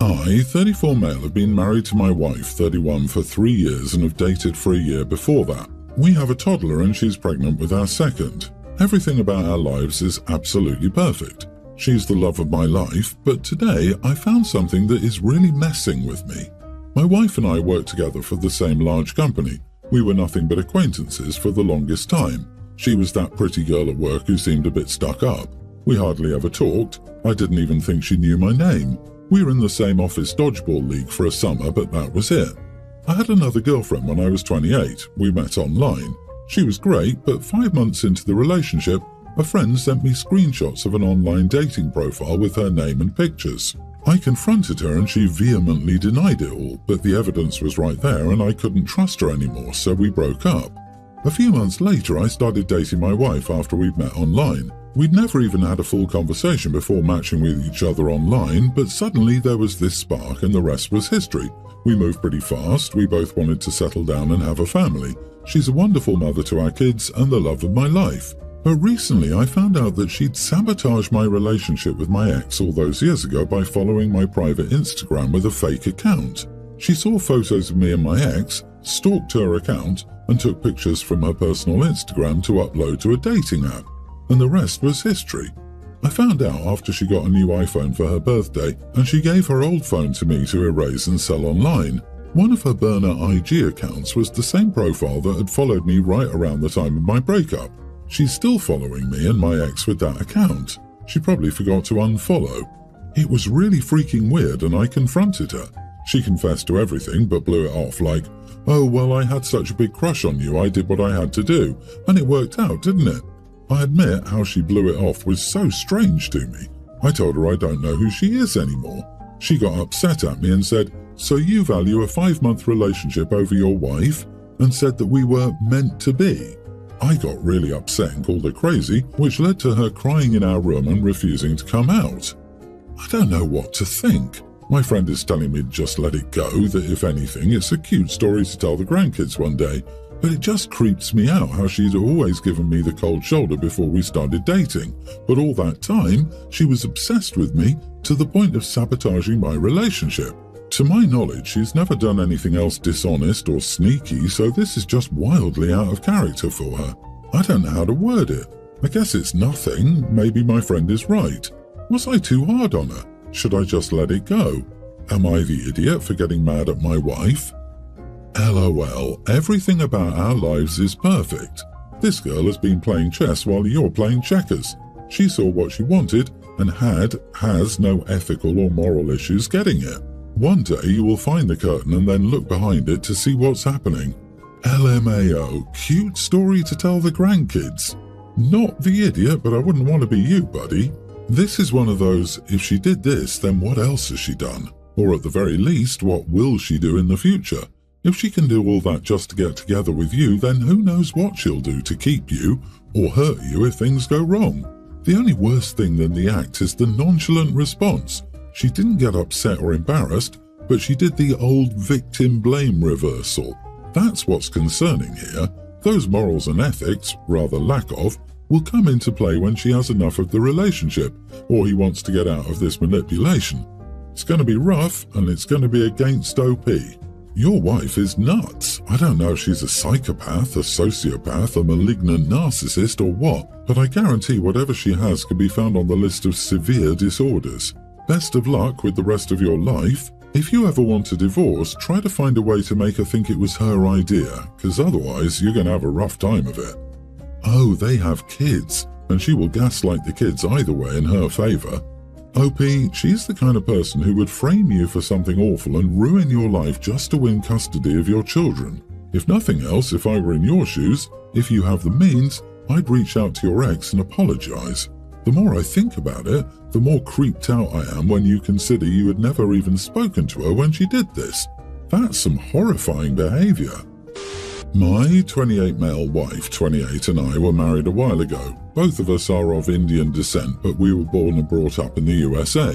I, 34 male, have been married to my wife, 31, for 3 years and have dated for a year before that. We have a toddler and she's pregnant with our second. Everything about our lives is absolutely perfect. She's the love of my life, but today I found something that is really messing with me. My wife and I worked together for the same large company. We were nothing but acquaintances for the longest time. She was that pretty girl at work who seemed a bit stuck up. We hardly ever talked. I didn't even think she knew my name. We were in the same office dodgeball league for a summer, but that was it. I had another girlfriend when I was 28. We met online. She was great, but 5 months into the relationship, a friend sent me screenshots of an online dating profile with her name and pictures. I confronted her and she vehemently denied it all, but the evidence was right there and I couldn't trust her anymore, so we broke up. A few months later, I started dating my wife after we'd met online. We'd never even had a full conversation before matching with each other online, but suddenly there was this spark and the rest was history. We moved pretty fast, we both wanted to settle down and have a family. She's a wonderful mother to our kids and the love of my life. But recently I found out that she'd sabotaged my relationship with my ex all those years ago by following my private Instagram with a fake account. She saw photos of me and my ex, stalked her account, and took pictures from her personal Instagram to upload to a dating app. And the rest was history. I found out after she got a new iPhone for her birthday, and she gave her old phone to me to erase and sell online. One of her burner IG accounts was the same profile that had followed me right around the time of my breakup. She's still following me and my ex with that account. She probably forgot to unfollow. It was really freaking weird and I confronted her. She confessed to everything but blew it off like, "Oh, well, I had such a big crush on you, I did what I had to do, and it worked out, didn't it?" I admit how she blew it off was so strange to me. I told her I don't know who she is anymore. She got upset at me and said, "So you value a 5-month relationship over your wife?" and said that we were meant to be. I got really upset and called her crazy, which led to her crying in our room and refusing to come out. I don't know what to think. My friend is telling me to just let it go, that if anything, it's a cute story to tell the grandkids one day, but it just creeps me out how she'd always given me the cold shoulder before we started dating, but all that time, she was obsessed with me to the point of sabotaging my relationship. To my knowledge, she's never done anything else dishonest or sneaky, so this is just wildly out of character for her. I don't know how to word it. I guess it's nothing. Maybe my friend is right. Was I too hard on her? Should I just let it go? Am I the idiot for getting mad at my wife? LOL, everything about our lives is perfect. This girl has been playing chess while you're playing checkers. She saw what she wanted and has no ethical or moral issues getting it. One day you will find the curtain and then look behind it to see what's happening. LMAO, cute story to tell the grandkids. Not the idiot, but I wouldn't want to be you, buddy. This is one of those, if she did this, then what else has she done? Or at the very least, what will she do in the future? If she can do all that just to get together with you, then who knows what she'll do to keep you or hurt you if things go wrong. The only worse thing than the act is the nonchalant response. She didn't get upset or embarrassed, but she did the old victim blame reversal. That's what's concerning here. Those morals and ethics, rather lack of, will come into play when she has enough of the relationship, or he wants to get out of this manipulation. It's going to be rough, and it's going to be against OP. Your wife is nuts. I don't know if she's a psychopath, a sociopath, a malignant narcissist, or what, but I guarantee whatever she has can be found on the list of severe disorders. Best of luck with the rest of your life. If you ever want a divorce, try to find a way to make her think it was her idea, because otherwise you're going to have a rough time of it. Oh, they have kids, and she will gaslight the kids either way in her favor. OP, she's the kind of person who would frame you for something awful and ruin your life just to win custody of your children. If nothing else, if I were in your shoes, if you have the means, I'd reach out to your ex and apologize. The more I think about it, the more creeped out I am when you consider you had never even spoken to her when she did this. That's some horrifying behavior. My 28 male wife, 28, and I were married a while ago. Both of us are of Indian descent, but we were born and brought up in the USA.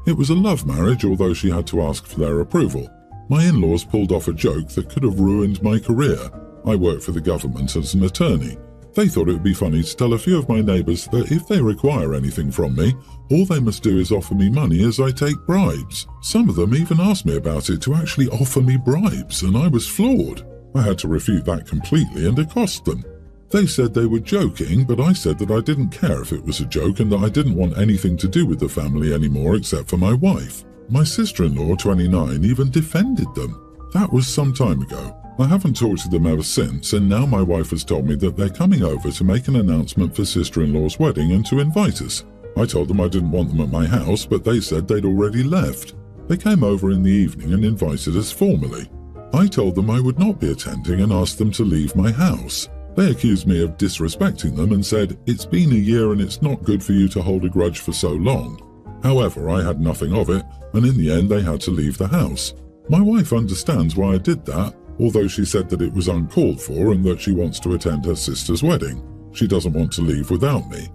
It was a love marriage, although she had to ask for their approval. My in-laws pulled off a joke that could have ruined my career. I worked for the government as an attorney. They thought it would be funny to tell a few of my neighbours that if they require anything from me, all they must do is offer me money as I take bribes. Some of them even asked me about it to actually offer me bribes, and I was floored. I had to refute that completely and accost them. They said they were joking, but I said that I didn't care if it was a joke and that I didn't want anything to do with the family anymore except for my wife. My sister-in-law, 29, even defended them. That was some time ago. I haven't talked to them ever since, and now my wife has told me that they're coming over to make an announcement for sister-in-law's wedding and to invite us. I told them I didn't want them at my house, but they said they'd already left. They came over in the evening and invited us formally. I told them I would not be attending and asked them to leave my house. They accused me of disrespecting them and said, "It's been a year and it's not good for you to hold a grudge for so long." However, I had nothing of it, and in the end they had to leave the house. My wife understands why I did that, although she said that it was uncalled for and that she wants to attend her sister's wedding. She doesn't want to leave without me.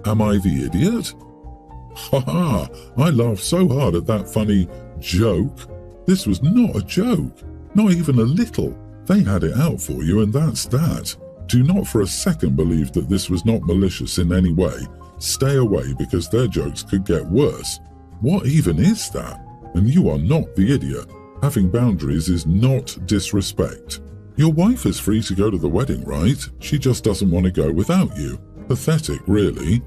Am I the idiot? Ha ha! I laughed so hard at that funny joke. This was not a joke. Not even a little. They had it out for you, and that's that. Do not for a second believe that this was not malicious in any way. Stay away because their jokes could get worse. What even is that? And you are not the idiot. Having boundaries is not disrespect. Your wife is free to go to the wedding, right? She just doesn't want to go without you. Pathetic, really.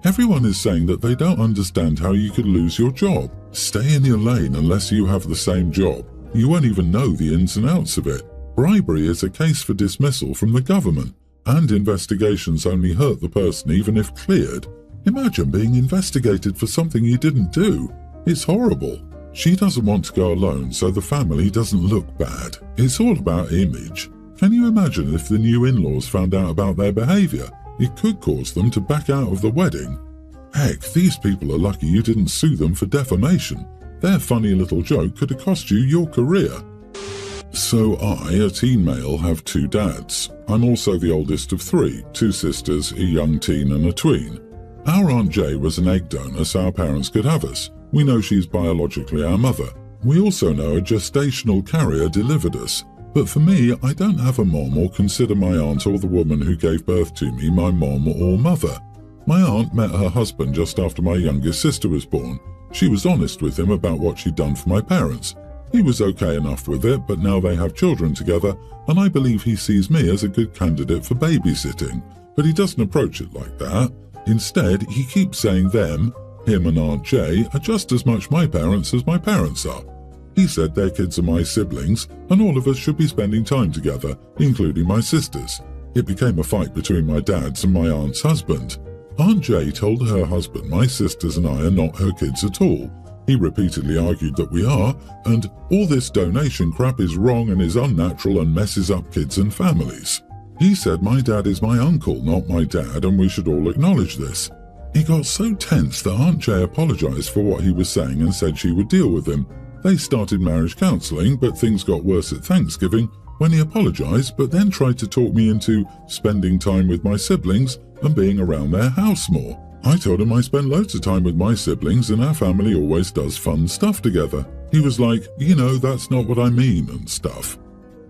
Everyone is saying that they don't understand how you could lose your job. Stay in your lane unless you have the same job. You won't even know the ins and outs of it. Bribery is a case for dismissal from the government, and investigations only hurt the person even if cleared. Imagine being investigated for something you didn't do. It's horrible. She doesn't want to go alone, so the family doesn't look bad. It's all about image. Can you imagine if the new in-laws found out about their behaviour? It could cause them to back out of the wedding. Heck, these people are lucky you didn't sue them for defamation. Their funny little joke could have cost you your career. So I, a teen male, have two dads. I'm also the oldest of three, two sisters, a young teen and a tween. Our Aunt Jay was an egg donor so our parents could have us. We know she's biologically our mother. We also know a gestational carrier delivered us. But for me, I don't have a mom or consider my aunt or the woman who gave birth to me my mom or mother. My aunt met her husband just after my youngest sister was born. She was honest with him about what she'd done for my parents. He was okay enough with it, but now they have children together, and I believe he sees me as a good candidate for babysitting. But he doesn't approach it like that. Instead, he keeps saying them, him and Aunt Jay, are just as much my parents as my parents are. He said their kids are my siblings, and all of us should be spending time together, including my sisters. It became a fight between my dad's and my aunt's husband. Aunt Jay told her husband my sisters and I are not her kids at all. He repeatedly argued that we are, and all this donation crap is wrong and is unnatural and messes up kids and families. He said my dad is my uncle, not my dad, and we should all acknowledge this. He got so tense that Aunt Jay apologized for what he was saying and said she would deal with him. They started marriage counseling, but things got worse at Thanksgiving when he apologized but then tried to talk me into spending time with my siblings and being around their house more. I told him I spend loads of time with my siblings and our family always does fun stuff together. He was like, you know, that's not what I mean and stuff.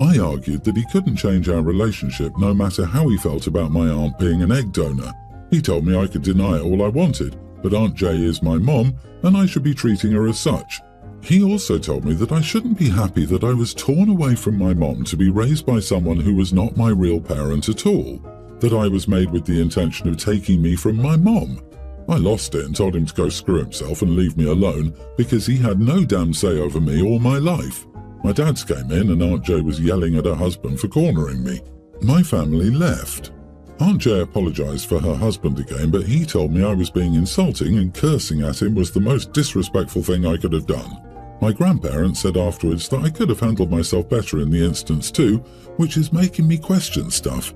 I argued that he couldn't change our relationship no matter how he felt about my aunt being an egg donor. He told me I could deny it all I wanted, but Aunt Jay is my mom and I should be treating her as such. He also told me that I shouldn't be happy that I was torn away from my mom to be raised by someone who was not my real parent at all, that I was made with the intention of taking me from my mom. I lost it and told him to go screw himself and leave me alone because he had no damn say over me all my life. My dad's came in and Aunt Jay was yelling at her husband for cornering me. My family left. Aunt Jay apologized for her husband again, but he told me I was being insulting and cursing at him was the most disrespectful thing I could have done. My grandparents said afterwards that I could have handled myself better in the instance too, which is making me question stuff.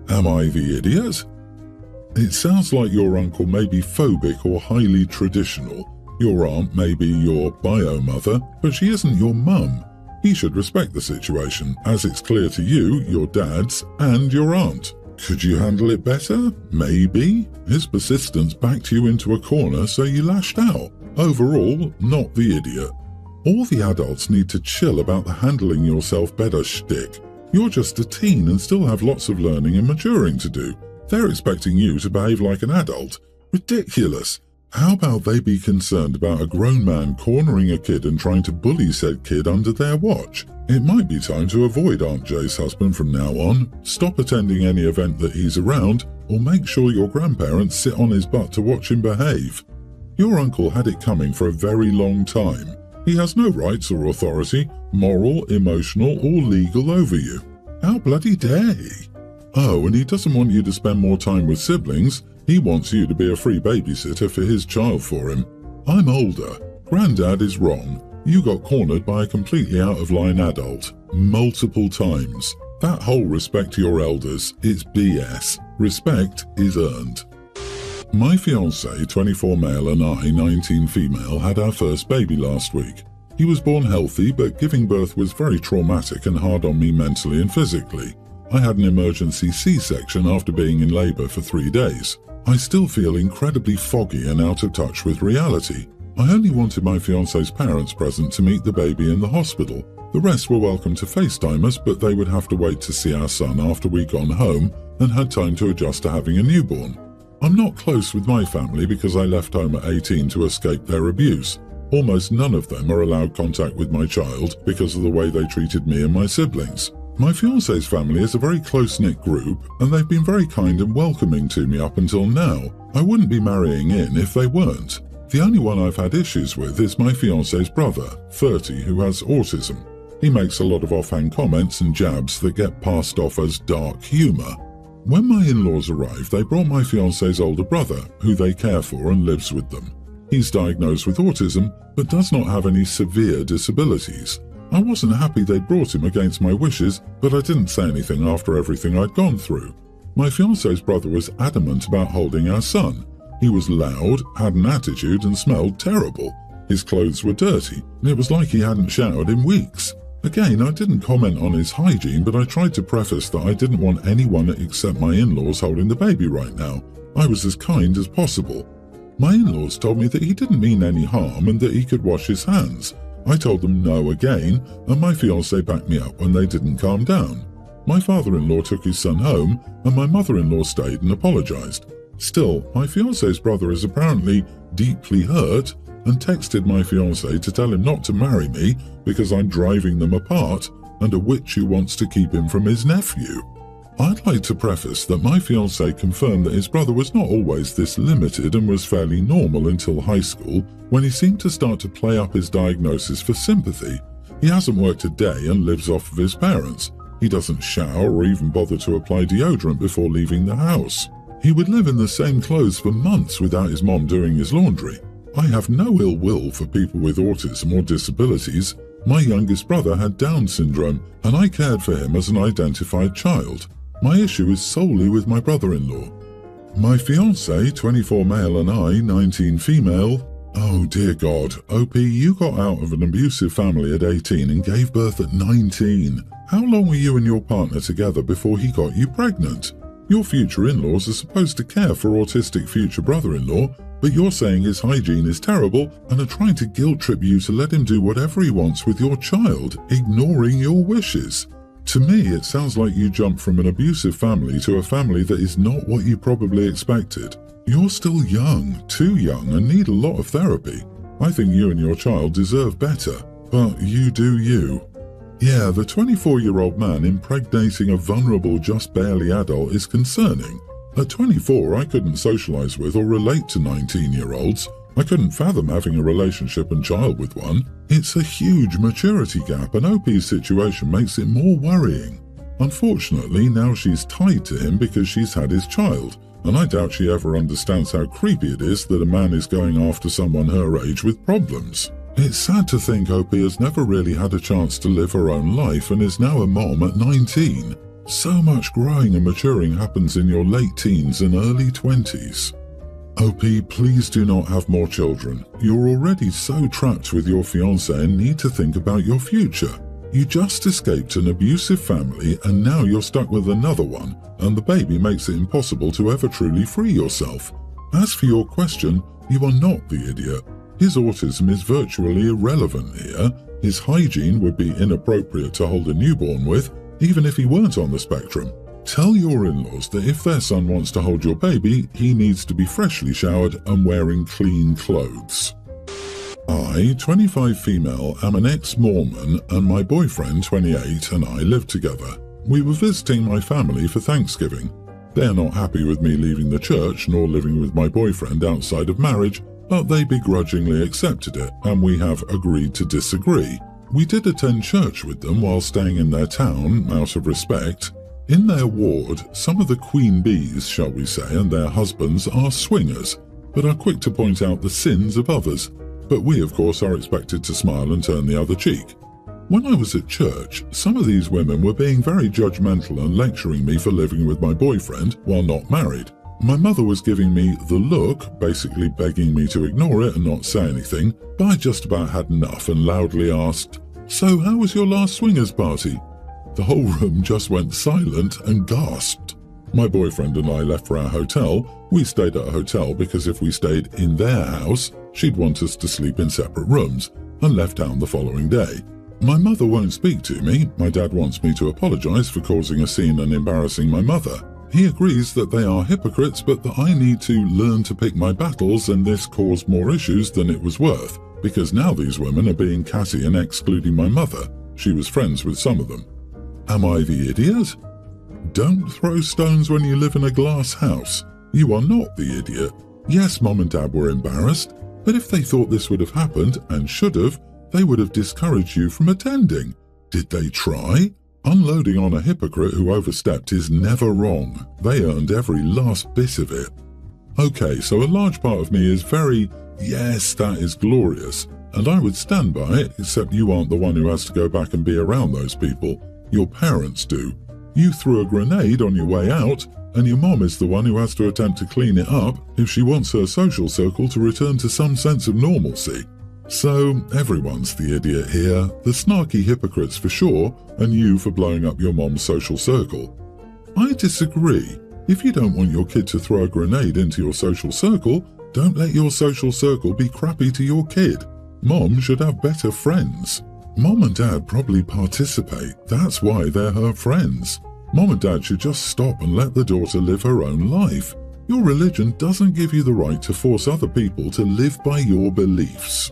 Am I the idiot? It sounds like your uncle may be phobic or highly traditional. Your aunt may be your bio-mother, but she isn't your mum. He should respect the situation, as it's clear to you, your dad's, and your aunt. Could you handle it better? Maybe. His persistence backed you into a corner, so you lashed out. Overall, not the idiot. All the adults need to chill about the handling yourself better shtick. You're just a teen and still have lots of learning and maturing to do. They're expecting you to behave like an adult. Ridiculous. How about they be concerned about a grown man cornering a kid and trying to bully said kid under their watch? It might be time to avoid Aunt Jay's husband from now on, stop attending any event that he's around, or make sure your grandparents sit on his butt to watch him behave. Your uncle had it coming for a very long time. He has no rights or authority, moral, emotional, or legal over you. How bloody dare he? Oh, and he doesn't want you to spend more time with siblings. He wants you to be a free babysitter for his child for him. I'm older. Granddad is wrong. You got cornered by a completely out-of-line adult. Multiple times. That whole respect to your elders, it's BS. Respect is earned. My fiancé, 24 male, and I, 19 female, had our first baby last week. He was born healthy, but giving birth was very traumatic and hard on me mentally and physically. I had an emergency C-section after being in labour for 3 days. I still feel incredibly foggy and out of touch with reality. I only wanted my fiancé's parents present to meet the baby in the hospital. The rest were welcome to FaceTime us, but they would have to wait to see our son after we'd gone home and had time to adjust to having a newborn. I'm not close with my family because I left home at 18 to escape their abuse. Almost none of them are allowed contact with my child because of the way they treated me and my siblings. My fiancé's family is a very close-knit group, and they've been very kind and welcoming to me up until now. I wouldn't be marrying in if they weren't. The only one I've had issues with is my fiancé's brother, 30, who has autism. He makes a lot of offhand comments and jabs that get passed off as dark humour. When my in-laws arrived, they brought my fiancé's older brother, who they care for and lives with them. He's diagnosed with autism, but does not have any severe disabilities. I wasn't happy they brought him against my wishes, but I didn't say anything after everything I'd gone through. My fiancé's brother was adamant about holding our son. He was loud, had an attitude, and smelled terrible. His clothes were dirty, and it was like he hadn't showered in weeks. Again, I didn't comment on his hygiene, but I tried to preface that I didn't want anyone except my in-laws holding the baby right now. I was as kind as possible. My in-laws told me that he didn't mean any harm and that he could wash his hands. I told them no again, and my fiancé backed me up when they didn't calm down. My father-in-law took his son home, and my mother-in-law stayed and apologized. Still, my fiancé's brother is apparently deeply hurt and texted my fiancé to tell him not to marry me because I'm driving them apart and a witch who wants to keep him from his nephew. I'd like to preface that my fiancé confirmed that his brother was not always this limited and was fairly normal until high school, when he seemed to start to play up his diagnosis for sympathy. He hasn't worked a day and lives off of his parents. He doesn't shower or even bother to apply deodorant before leaving the house. He would live in the same clothes for months without his mom doing his laundry. I have no ill will for people with autism or disabilities. My youngest brother had Down syndrome, and I cared for him as an identified child. My issue is solely with my brother-in-law. My fiancé, 24 male, and I, 19 female. Oh dear God, OP, you got out of an abusive family at 18 and gave birth at 19. How long were you and your partner together before he got you pregnant? Your future in-laws are supposed to care for autistic future brother-in-law, but you're saying his hygiene is terrible and are trying to guilt-trip you to let him do whatever he wants with your child, ignoring your wishes. To me, it sounds like you jumped from an abusive family to a family that is not what you probably expected. You're still young, too young, and need a lot of therapy. I think you and your child deserve better, but you do you. Yeah, the 24-year-old man impregnating a vulnerable, just barely adult is concerning. At 24, I couldn't socialize with or relate to 19-year-olds. I couldn't fathom having a relationship and child with one. It's a huge maturity gap, and OP's situation makes it more worrying. Unfortunately, now she's tied to him because she's had his child, and I doubt she ever understands how creepy it is that a man is going after someone her age with problems. It's sad to think OP has never really had a chance to live her own life and is now a mom at 19. So much growing and maturing happens in your late teens and early 20s. OP, please do not have more children. You're already so trapped with your fiancé and need to think about your future. You just escaped an abusive family and now you're stuck with another one, and the baby makes it impossible to ever truly free yourself. As for your question, you are not the idiot. His autism is virtually irrelevant here. His hygiene would be inappropriate to hold a newborn with, even if he weren't on the spectrum. Tell your in-laws that if their son wants to hold your baby, he needs to be freshly showered and wearing clean clothes. I, 25 female, am an ex-Mormon, and my boyfriend, 28, and I live together. We were visiting my family for Thanksgiving. They are not happy with me leaving the church nor living with my boyfriend outside of marriage, but they begrudgingly accepted it, and we have agreed to disagree. We did attend church with them while staying in their town, out of respect. In their ward, some of the queen bees, shall we say, and their husbands are swingers, but are quick to point out the sins of others. But we, of course, are expected to smile and turn the other cheek. When I was at church, some of these women were being very judgmental and lecturing me for living with my boyfriend while not married. My mother was giving me the look, basically begging me to ignore it and not say anything, but I just about had enough and loudly asked, "So how was your last swingers party?" The whole room just went silent and gasped. My boyfriend and I left for our hotel. We stayed at a hotel because if we stayed in their house, she'd want us to sleep in separate rooms, and left town the following day. My mother won't speak to me. My dad wants me to apologize for causing a scene and embarrassing my mother. He agrees that they are hypocrites, but that I need to learn to pick my battles, and this caused more issues than it was worth, because now these women are being catty and excluding my mother. She was friends with some of them. Am I the idiot? Don't throw stones when you live in a glass house. You are not the idiot. Yes, Mom and Dad were embarrassed, but if they thought this would have happened, and should have, they would have discouraged you from attending. Did they try? Unloading on a hypocrite who overstepped is never wrong. They earned every last bit of it. Okay, so a large part of me is very, yes, that is glorious, and I would stand by it, except you aren't the one who has to go back and be around those people. Your parents do. You threw a grenade on your way out, and your mom is the one who has to attempt to clean it up if she wants her social circle to return to some sense of normalcy. So everyone's the idiot here, the snarky hypocrites for sure, and you for blowing up your mom's social circle. I disagree. If you don't want your kid to throw a grenade into your social circle, don't let your social circle be crappy to your kid. Mom should have better friends. Mom and Dad probably participate, that's why they're her friends. Mom and Dad should just stop and let the daughter live her own life. Your religion doesn't give you the right to force other people to live by your beliefs.